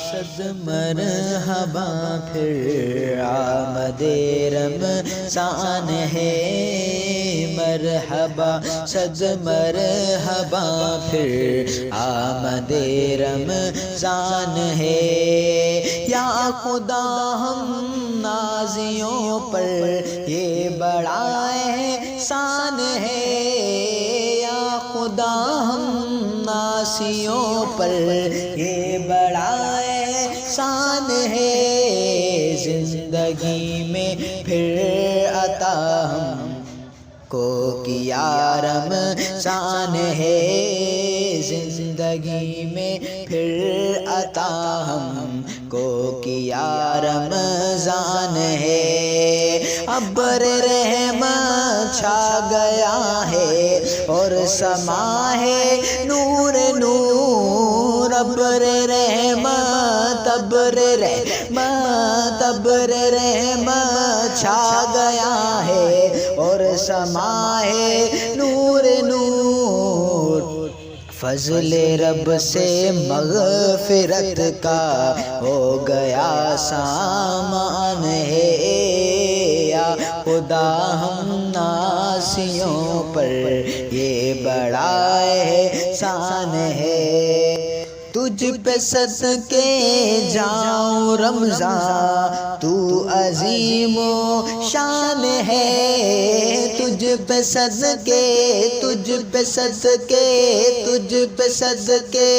صد مرحبا پھر آمد رمضان ہے، مرحبا صد مرحبا پھر آمد رمضان ہے۔ یا خدا ہم نازیوں پر یہ بڑا احسان ہے، یا خدا ہم ناسیوں پر یہ بڑا احسان ہے۔ زندگی میں پھر عطا ہم کو کیا رمضان ہے، زندگی میں پھر عطا ہم کو کیا رمضان ہے۔ ابر رحمت چھا گیا ہے اور سما ہے نور نور، ابر رحمت ابر رحمت ابر رحمت چھا گیا ہے اور سما ہے نور نور۔ فضل رب سے مغفرت کا ہو گیا سامان ہے، یا خدا ہم ناسیوں پر یہ بڑا احسان ہے۔ تجھ پہ صدقے جاؤں رمضان تو عظیم و شان ہے، تجھ پہ صدقے تجھ پہ صدقے تجھ پہ صدقے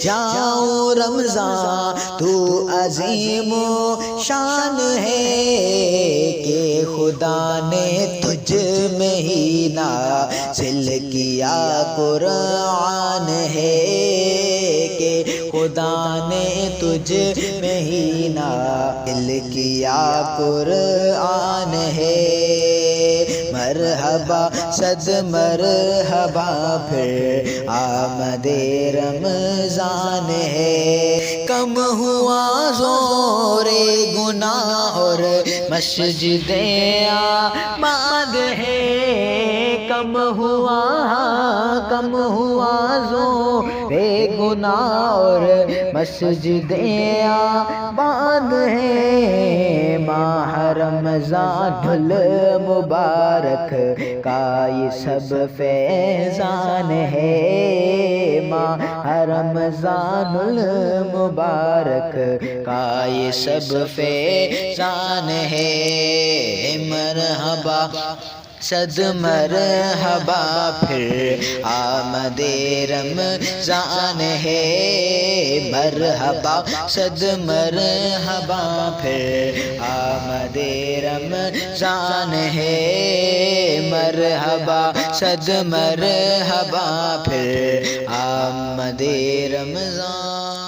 جاؤں رمضان تو عظیم و شان ہے، کہ خدا نے تجھ میں ہی نازل کیا قرآن ہے، کہ خدا نے تجھ میں ہی نازل کیا قرآن ہے۔ مرحبا صد مرحبا پھر آمد رمضان ہے۔ کم ہوا زور گناہ اور مسجد آباد ہے، کم ہوا زور گناہ اور مسجد آباد ہے۔ ماہ رمضان المبارک کا یہ سب فیضان ہے، ماہ رمضان المبارک کا یہ سب فیضان ہے۔ مرحبا صد مرحبا پھر آمد رمضان ہے، مرحبا صد مرحبا پھر آمد رمضان ہے، مرحبا صد مرحبا پھر آمد رمضان۔